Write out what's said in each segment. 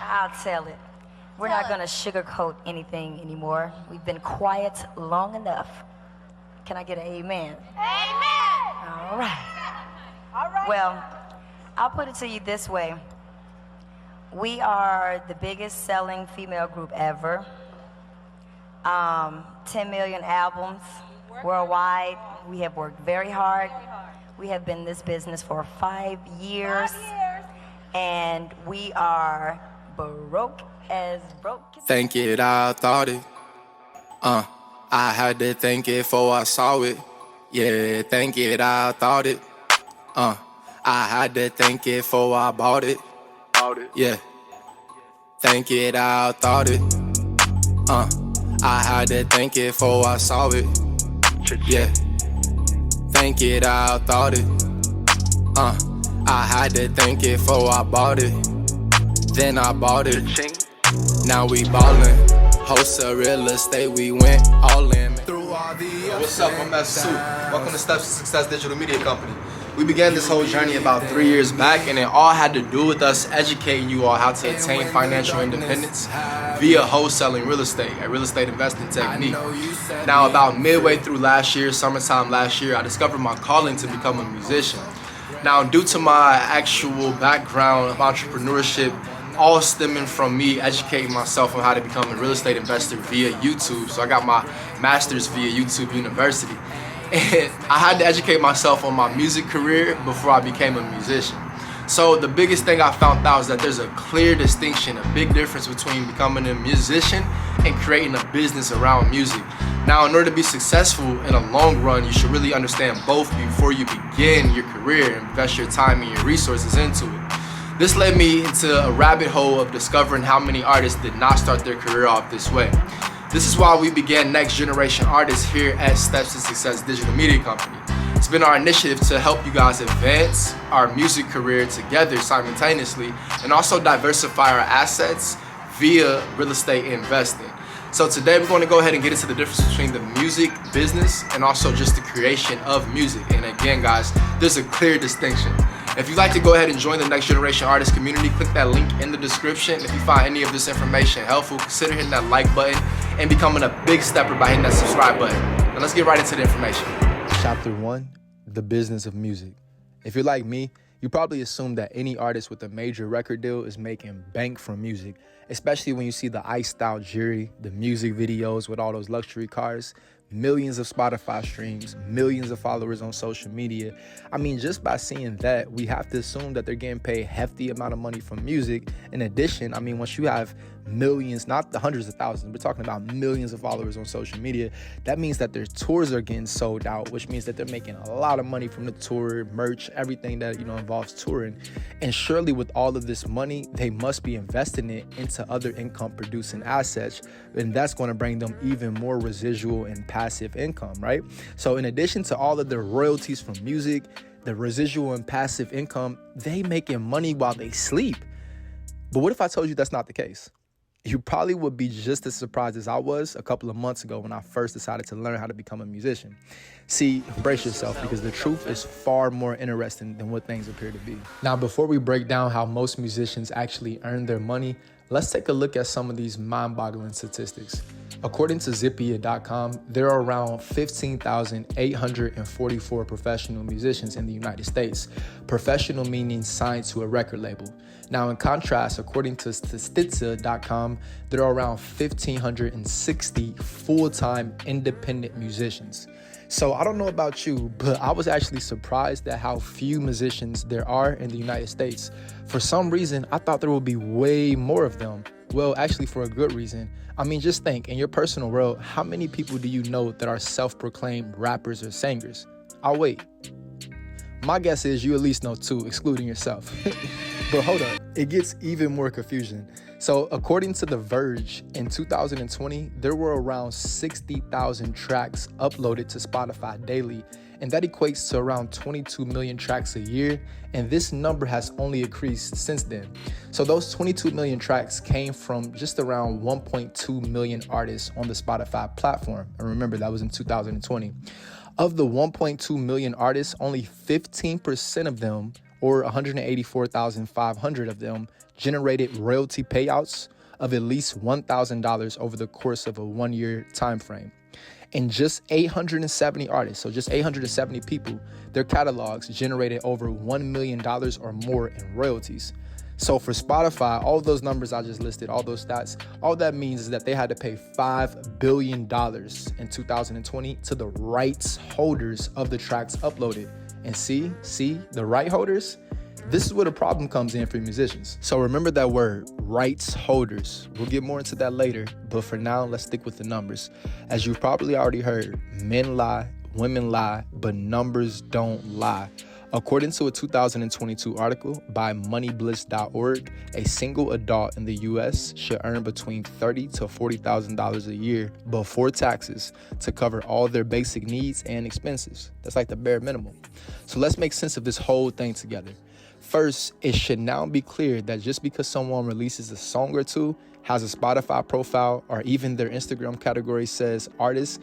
I'll tell it. We're not going to sugarcoat anything anymore. We've been quiet long enough. Can I get an amen? Amen. All right. Well, I'll put it to you this way. We are the biggest selling female group ever. 10 million albums worldwide. We have worked very hard. We have been in this business for 5 years. And we are broke as broke. Think it, I thought it. I had to think it before I saw it. Yeah, think it, I thought it. I had to think it before I bought it. Yeah, think it, I thought it. I had to think it before I saw it. Yeah, think it, I thought it. I had to think it before I bought it. Then I bought it. Now we ballin'. Wholesale real estate, we went all in. What's up? I'm S2. Welcome to Steps to Success Digital Media Company. We began this whole journey about 3 years back, and it all had to do with us educating you all how to attain financial independence via wholesaling real estate, a real estate investing technique. Now, about midway through last year, summertime last year, I discovered my calling to become a musician. Now, due to my actual background of entrepreneurship, all stemming from me educating myself on how to become a real estate investor via YouTube. So I got my master's via YouTube University. And I had to educate myself on my music career before I became a musician. So the biggest thing I found out is that there's a clear distinction, a big difference between becoming a musician and creating a business around music. Now, in order to be successful in the long run, you should really understand both before you begin your career and invest your time and your resources into it. This led me into a rabbit hole of discovering how many artists did not start their career off this way. This is why we began Next Generation Artists here at Steps to Success Digital Media Company. It's been our initiative to help you guys advance our music career together simultaneously and also diversify our assets via real estate investing. So today we're going to go ahead and get into the difference between the music business and also just the creation of music. And again, guys, there's a clear distinction. If you'd like to go ahead and join the Next Generation Artist community, click that link in the description. If you find any of this information helpful, consider hitting that like button and becoming a big stepper by hitting that subscribe button. Now let's get right into the information. Chapter 1, the business of music. If you're like me, you probably assume that any artist with a major record deal is making bank from music, especially when you see the ice-style jewelry, the music videos with all those luxury cars, millions of Spotify streams, millions of followers on social media. I mean, just by seeing that, we have to assume that they're getting paid a hefty amount of money from music. In addition, I mean, once you have millions, not the hundreds of thousands, we're talking about millions of followers on social media, that means that their tours are getting sold out, which means that they're making a lot of money from the tour, merch, everything that, involves touring. And surely with all of this money, they must be investing it into other income producing assets, and that's going to bring them even more residual and passive income, right? So in addition to all of the royalties from music, the residual and passive income, they making money while they sleep. But what if I told you that's not the case? You probably would be just as surprised as I was a couple of months ago when I first decided to learn how to become a musician. See, brace yourself, because the truth is far more interesting than what things appear to be. Now, before we break down how most musicians actually earn their money, let's take a look at some of these mind-boggling statistics. According to Zippia.com, there are around 15,844 professional musicians in the United States. Professional meaning signed to a record label. Now, in contrast, according to Statista.com, there are around 1,560 full-time independent musicians. So I don't know about you, but I was actually surprised at how few musicians there are in the United States. For some reason, I thought there would be way more of them. Well, actually, for a good reason. I mean, just think, in your personal world, how many people do you know that are self-proclaimed rappers or singers? I'll wait. My guess is you at least know 2, excluding yourself. But hold up, it gets even more confusing. So according to The Verge, in 2020, there were around 60,000 tracks uploaded to Spotify daily, and that equates to around 22 million tracks a year, and this number has only increased since then. So those 22 million tracks came from just around 1.2 million artists on the Spotify platform, and remember, that was in 2020. Of the 1.2 million artists, only 15% of them or 184,500 of them generated royalty payouts of at least $1,000 over the course of a 1-year time frame. And just 870 artists, so just 870 people, their catalogs generated over $1 million or more in royalties. So for Spotify, all those numbers I just listed, all those stats, all that means is that they had to pay $5 billion in 2020 to the rights holders of the tracks uploaded. And see, the right holders, this is where the problem comes in for musicians. So remember that word, rights holders. We'll get more into that later, but for now, let's stick with the numbers. As you've probably already heard, men lie, women lie, but numbers don't lie. According to a 2022 article by moneybliss.org, a single adult in the US should earn between $30,000 to $40,000 a year before taxes to cover all their basic needs and expenses. That's like the bare minimum. So let's make sense of this whole thing together. First, it should now be clear that just because someone releases a song or two, has a Spotify profile, or even their Instagram category says artist,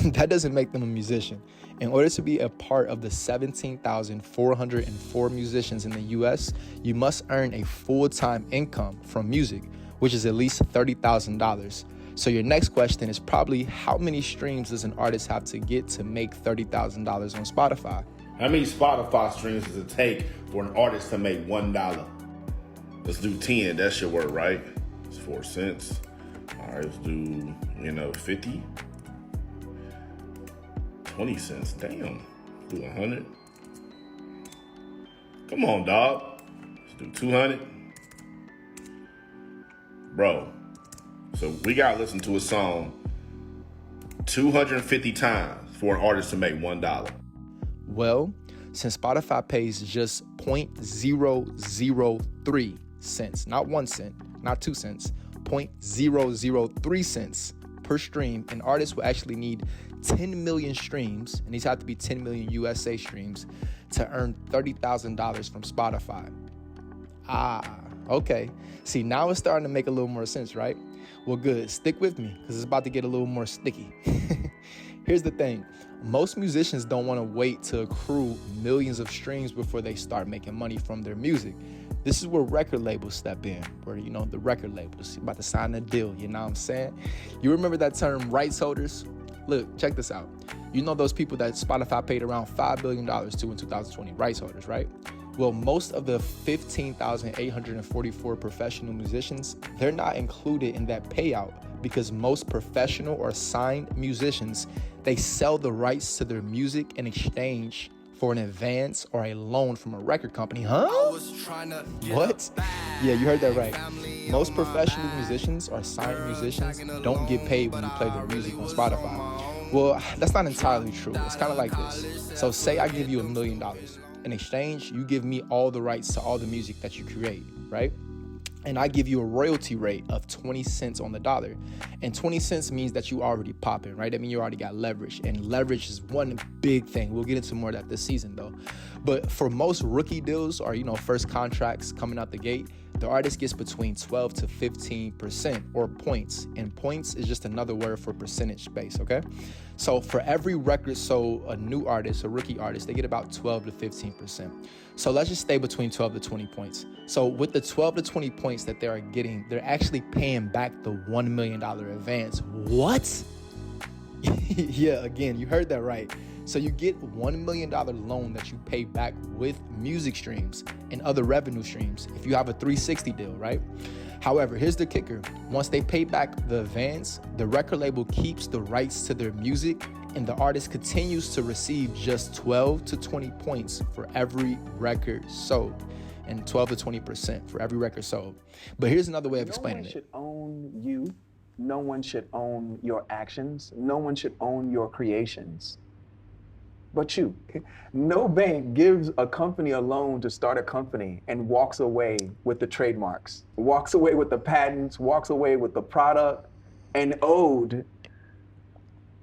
that doesn't make them a musician. In order to be a part of the 17,404 musicians in the US, you must earn a full-time income from music, which is at least $30,000. So your next question is probably, how many streams does an artist have to get to make $30,000 on Spotify? How many Spotify streams does it take for an artist to make $1? Let's do 10. That's your word, right? It's 4 cents. All right, let's do, 50. 20 cents. Damn. Let's do 100. Come on, dog. Let's do 200. Bro. So we got to listen to a song 250 times for an artist to make $1. Well, since Spotify pays just 0.003 cents, not 1 cent, not 2 cents, 0.003 cents per stream, an artist will actually need 10 million streams, and these have to be 10 million USA streams, to earn $30,000 from Spotify. Okay. See, now it's starting to make a little more sense, right? Well, good. Stick with me, because it's about to get a little more sticky. Here's the thing. Most musicians don't want to wait to accrue millions of streams before they start making money from their music. This is where record labels step in, where, the record labels about to sign a deal, you know what I'm saying? You remember that term, rights holders? Look, check this out. You know those people that Spotify paid around $5 billion to in 2020, rights holders, right? Well, most of the 15,844 professional musicians, they're not included in that payout because most professional or signed musicians, they sell the rights to their music in exchange for an advance or a loan from a record company. Huh? What? Yeah, you heard that right. Most professional musicians or signed musicians don't get paid when you play their music on Spotify. Well, that's not entirely true. It's kind of like this. So say I give you $1 million. In exchange, you give me all the rights to all the music that you create, right? And I give you a royalty rate of 20 cents on the dollar. And 20 cents means that you already popping, right? I mean, you already got leverage. And leverage is one big thing. We'll get into more of that this season, though. But for most rookie deals or, first contracts coming out the gate, the artist gets between 12 to 15% or points. And points is just another word for percentage base, okay? So for every record sold, a new artist, a rookie artist, they get about 12 to 15%. So let's just stay between 12 to 20 points. So with the 12 to 20 points that they are getting, they're actually paying back the $1 million advance. What? Yeah, again, you heard that right. So you get $1 million loan that you pay back with music streams and other revenue streams if you have a 360 deal, right? However, here's the kicker. Once they pay back the advance, the record label keeps the rights to their music and the artist continues to receive just 12 to 20 points for every record sold and 12 to 20% for every record sold. But here's another way of explaining it. No one should own you. No one should own your actions. No one should own your creations. But you. No bank gives a company a loan to start a company and walks away with the trademarks, walks away with the patents, walks away with the product, and owed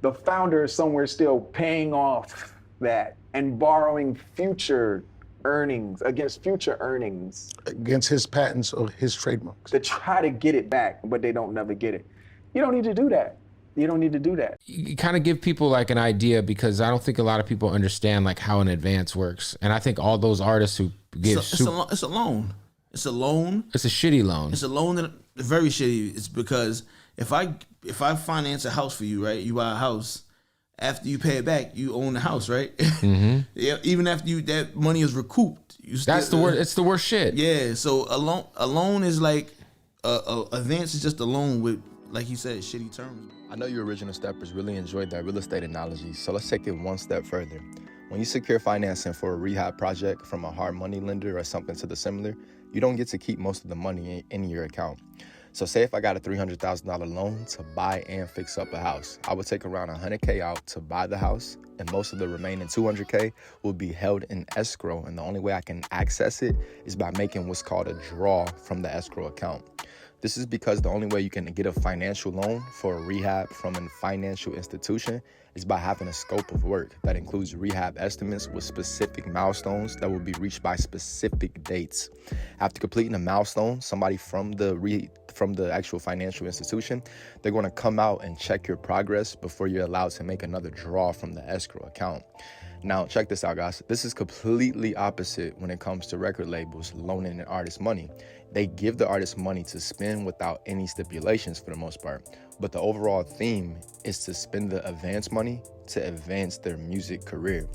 the founder somewhere still paying off that and borrowing future earnings against future earnings. Against his patents or his trademarks. To try to get it back, but they don't never get it. You don't need to do that. You don't need to do that. You kind of give people like an idea, because I don't think a lot of people understand like how an advance works. And I think all those artists who give it's a loan. It's a loan. It's a shitty loan. It's a loan that very shitty. It's because if I finance a house for you, right? You buy a house. After you pay it back, you own the house, right? Mm-hmm. Yeah, even after that money is recouped, that's the worst. It's the worst shit. Yeah. So a loan is like advance is just a loan with, like you said, shitty terms. I know you original steppers really enjoyed that real estate analogy, so let's take it one step further. When you secure financing for a rehab project from a hard money lender or something to the similar, you don't get to keep most of the money in your account. So say if I got a $300,000 loan to buy and fix up a house, I would take around $100K out to buy the house, and most of the remaining $200K will be held in escrow, and the only way I can access it is by making what's called a draw from the escrow account. This is because the only way you can get a financial loan for a rehab from a financial institution is by having a scope of work that includes rehab estimates with specific milestones that will be reached by specific dates. After completing a milestone, somebody from the actual financial institution, they're going to come out and check your progress before you're allowed to make another draw from the escrow account. Now, check this out, guys. This is completely opposite when it comes to record labels loaning an artist money. They give the artist money to spend without any stipulations for the most part. But the overall theme is to spend the advance money to advance their music career.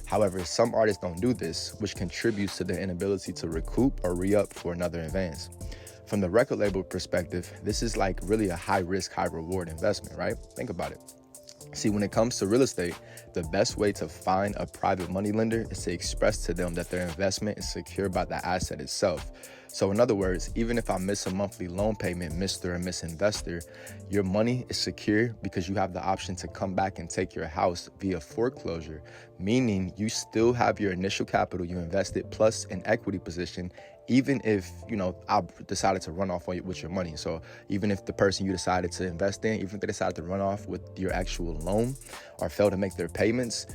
However, some artists don't do this, which contributes to their inability to recoup or re-up for another advance. From the record label perspective, this is like really a high risk, high reward investment, right? Think about it. See, when it comes to real estate, the best way to find a private money lender is to express to them that their investment is secured by the asset itself. So in other words, even if I miss a monthly loan payment, Mr. or Miss Investor, your money is secure because you have the option to come back and take your house via foreclosure, meaning you still have your initial capital you invested plus an equity position, even if, I decided to run off with your money. So even if the person you decided to invest in, even if they decided to run off with your actual loan or fail to make their payments,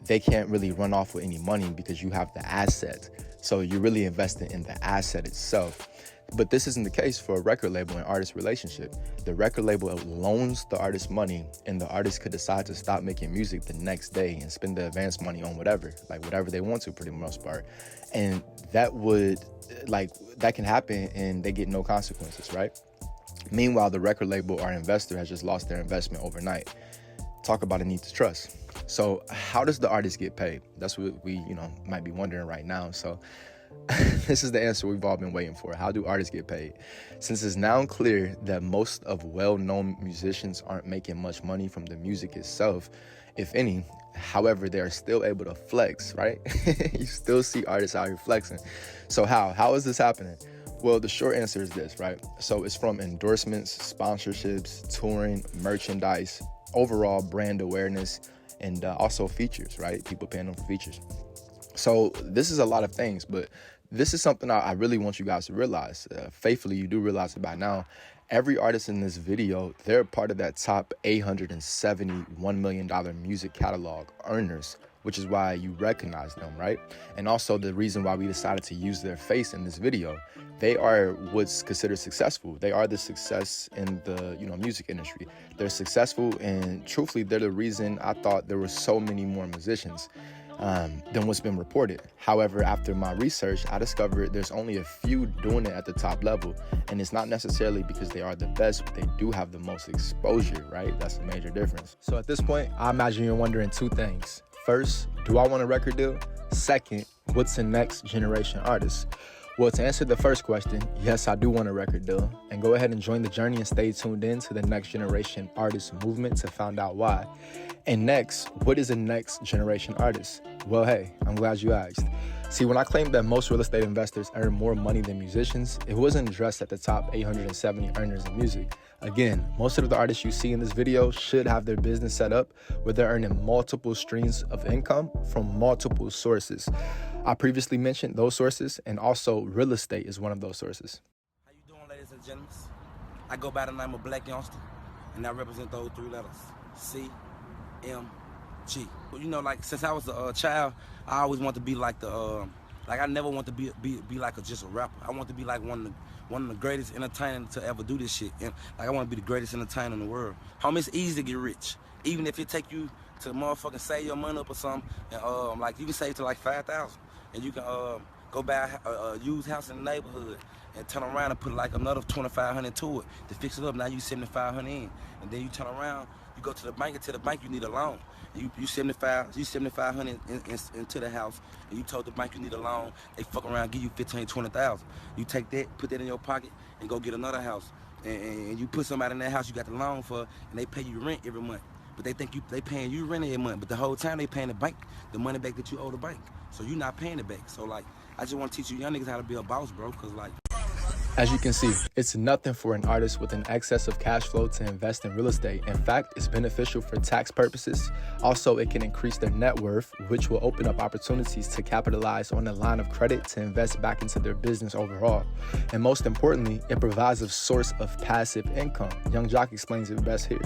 they can't really run off with any money because you have the asset. So you're really investing in the asset itself. But this isn't the case for a record label and artist relationship. The record label loans the artist money, and the artist could decide to stop making music the next day and spend the advance money on whatever they want to, for the most part. And that can happen and they get no consequences, right? Meanwhile, the record label or investor has just lost their investment overnight. Talk about a need to trust. So how does the artist get paid? That's what we, might be wondering right now. So this is the answer we've all been waiting for. How do artists get paid? Since it's now clear that most of well-known musicians aren't making much money from the music itself, if any, however, they're still able to flex, right? You still see artists out here flexing. So how is this happening? Well, the short answer is this, right? So it's from endorsements, sponsorships, touring, merchandise, overall brand awareness, and also features, right? People paying them for features. So this is a lot of things, but this is something I really want you guys to realize. Faithfully, you do realize it by now. Every artist in this video, they're part of that top $871 million music catalog earners, which is why you recognize them, right? And also the reason why we decided to use their face in this video. They are what's considered successful. They are the success in the music industry. They're successful, and truthfully, they're the reason I thought there were so many more musicians than what's been reported. However, after my research, I discovered there's only a few doing it at the top level, and it's not necessarily because they are the best, but they do have the most exposure, right? That's a major difference. So at this point, I imagine you're wondering two things. First, do I want a record deal? Second, what's the next generation artist? Well, to answer the first question, yes, I do want a record deal. And go ahead and join the journey and stay tuned in to the next generation artist movement to find out why. And next, what is a next generation artist? Well, hey, I'm glad you asked. See, when I claimed that most real estate investors earn more money than musicians, it wasn't addressed at the top 870 earners in music. Again, most of the artists you see in this video should have their business set up where they're earning multiple streams of income from multiple sources. I previously mentioned those sources, and also real estate is one of those sources. How you doing, ladies and gentlemen? I go by the name of Black Youngster, and I represent those three letters, C-M-G. Since I was a child, I always wanted to be like the Like I never want to be like just a rapper. I want to be like one of the greatest entertainers to ever do this shit. And like I want to be the greatest entertainer in the world. Homie, it's easy to get rich. Even if it take you to motherfucking save your money up or something, and like you can save to like 5,000, and you can go buy a used house in the neighborhood and turn around and put like another 2,500 to it to fix it up. Now you 7,500 in, and then you turn around, you go to the bank and tell the bank you need a loan. You 7,500 into the house, and you told the bank you need a loan. They fuck around, give you 15,000, 20,000. You take that, put that in your pocket, and go get another house. And you put somebody in that house you got the loan for, and they pay you rent every month. But they think they paying you rent every month, but the whole time they paying the bank the money back that you owe the bank. So you not paying it back. So like, I just want to teach you young niggas how to be a boss, bro, cause like. As you can see, it's nothing for an artist with an excess of cash flow to invest in real estate. In fact, it's beneficial for tax purposes. Also, it can increase their net worth, which will open up opportunities to capitalize on a line of credit to invest back into their business overall. And most importantly, it provides a source of passive income. Young Jock explains it best here.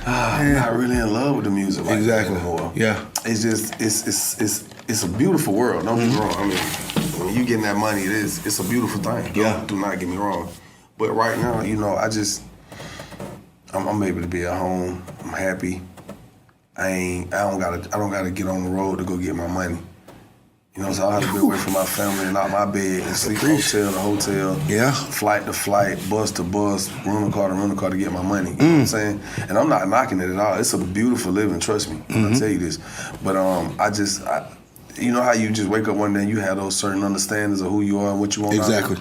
I'm not really in love with the music like that Exactly. anymore. Yeah. It's just it's a beautiful world. Don't get me wrong. I mean, when you getting that money, it's a beautiful thing. Do not get me wrong. But right now, you know, I'm able to be at home. I'm happy. I don't gotta get on the road to go get my money. You know, so I have to be away from my family and out my bed and sleep hotel to hotel, flight to flight, bus to bus, rental car to rental car to get my money. You know what I'm saying? And I'm not knocking it at all. It's a beautiful living, trust me. I'll tell you this. But you know how you just wake up one day and you have those certain understandings of who you are and what you want out of it?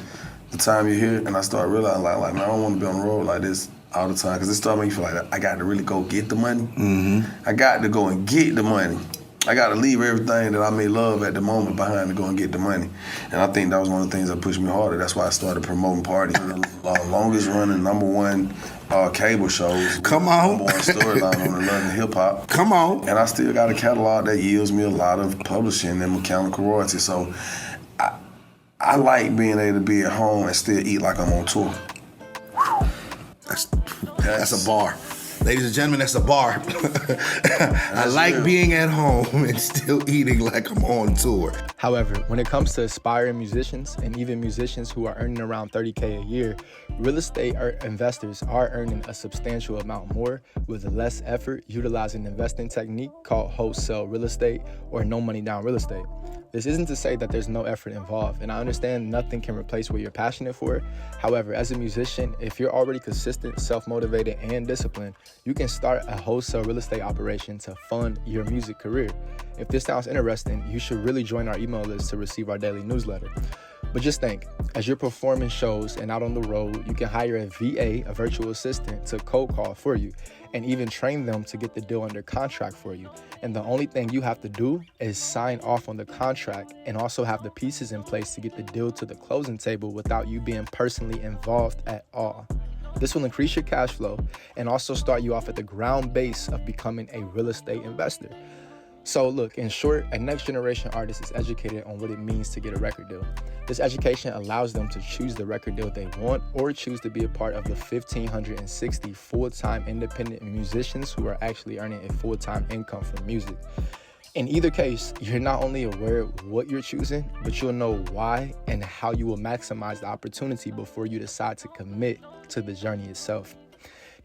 The time you're here, and I start realizing like man, I don't want to be on the road like this all the time, because it started making me feel like I got to really go get the money. I got to go and get the money. I got to leave everything that I may love at the moment behind to go and get the money. And I think that was one of the things that pushed me harder. That's why I started promoting Party. The longest running #1 cable shows. Come on. #1 storyline on the Love and Hip Hop. Come on. And I still got a catalog that yields me a lot of publishing and mechanical royalties. So I like being able to be at home and still eat like I'm on tour. That's a bar. Ladies and gentlemen, that's a bar. I like being at home and still eating like I'm on tour. However, when it comes to aspiring musicians and even musicians who are earning around $30K a year, real estate investors are earning a substantial amount more with less effort, utilizing an investing technique called wholesale real estate or no money down real estate. This isn't to say that there's no effort involved, and I understand nothing can replace what you're passionate for. However, as a musician, if you're already consistent, self-motivated, and disciplined, you can start a wholesale real estate operation to fund your music career. If this sounds interesting, you should really join our email list to receive our daily newsletter. But just think, as you're performing shows and out on the road, you can hire a VA, a virtual assistant, to cold call for you and even train them to get the deal under contract for you. And the only thing you have to do is sign off on the contract and also have the pieces in place to get the deal to the closing table without you being personally involved at all. This will increase your cash flow and also start you off at the ground base of becoming a real estate investor. So look, in short, a next generation artist is educated on what it means to get a record deal. This education allows them to choose the record deal they want or choose to be a part of the 1,560 full-time independent musicians who are actually earning a full-time income from music. In either case, you're not only aware of what you're choosing, but you'll know why and how you will maximize the opportunity before you decide to commit to the journey itself.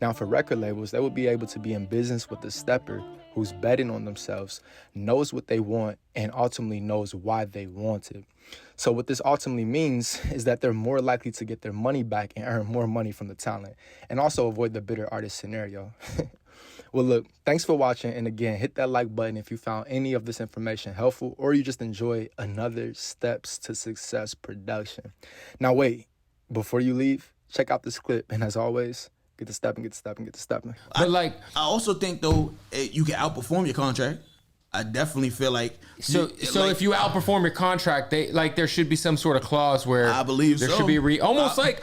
Now, for record labels, they will be able to be in business with a stepper who's betting on themselves, knows what they want, and ultimately knows why they want it. So what this ultimately means is that they're more likely to get their money back and earn more money from the talent, and also avoid the bitter artist scenario. Well, look, thanks for watching. And again, hit that like button if you found any of this information helpful or you just enjoy another Steps to Success production. Now, wait, before you leave, check out this clip. And as always, get to stepping, get to stepping, get to stepping. But I also think though you can outperform your contract. I definitely feel like so if you outperform your contract, there should be some sort of clause where I believe there so. should be almost like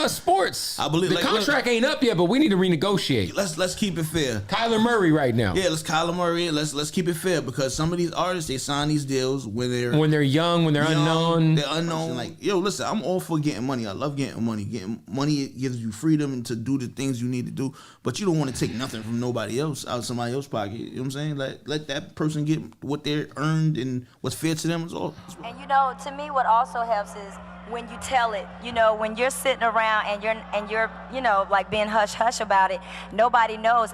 sports. I believe the contract ain't up yet, but we need to renegotiate. Let's keep it fair. Kyler Murray right now. Yeah, Kyler Murray. Let's keep it fair because some of these artists they sign these deals when they're young, when they're unknown. They're unknown. Like listen, I'm all for getting money. I love getting money. Getting money gives you freedom to do the things you need to do, but you don't want to take nothing from nobody else out of somebody else's pocket. You know what I'm saying? let that person get what they're earned and what's fair to them. Is all. And you know, to me, what also helps is when you tell it. You know, when you're sitting around and you're you know, like being hush hush about it, nobody knows.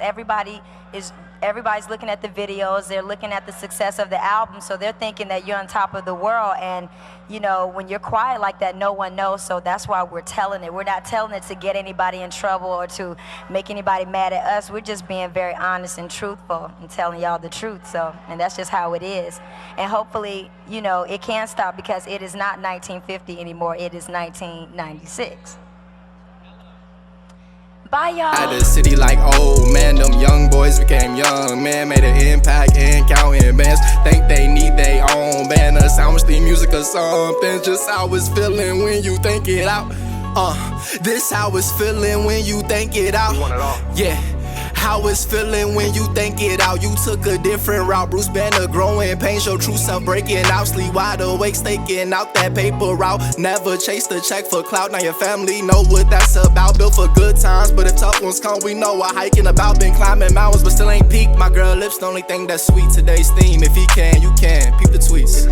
Everybody's looking at the videos, they're looking at the success of the album, so they're thinking that you're on top of the world. And you know, when you're quiet like that, no one knows. So that's why we're telling it. We're not telling it to get anybody in trouble or to make anybody mad at us. We're just being very honest and truthful and telling y'all the truth. So, and that's just how it is. And hopefully, you know, it can stop, because it is not 1950 anymore. It is 1996. Bye, y'all. At the city like old man, them young boys became young man, made an impact in counting bands. Think they need their own band, a sound theme music or something. Just how it's feeling when you think it out. This how it's feeling when you think it out. Yeah. How it's feeling when you think it out. You took a different route. Bruce Banner growing pains, your true self breaking out. Sleep wide awake, staking out that paper route. Never chase the check for clout. Now your family know what that's about. Built for good times, but if tough ones come, we know what hiking about. Been climbing mountains, but still ain't peaked. My girl lips, the only thing that's sweet. Today's theme, if he can, you can. Peep the tweets.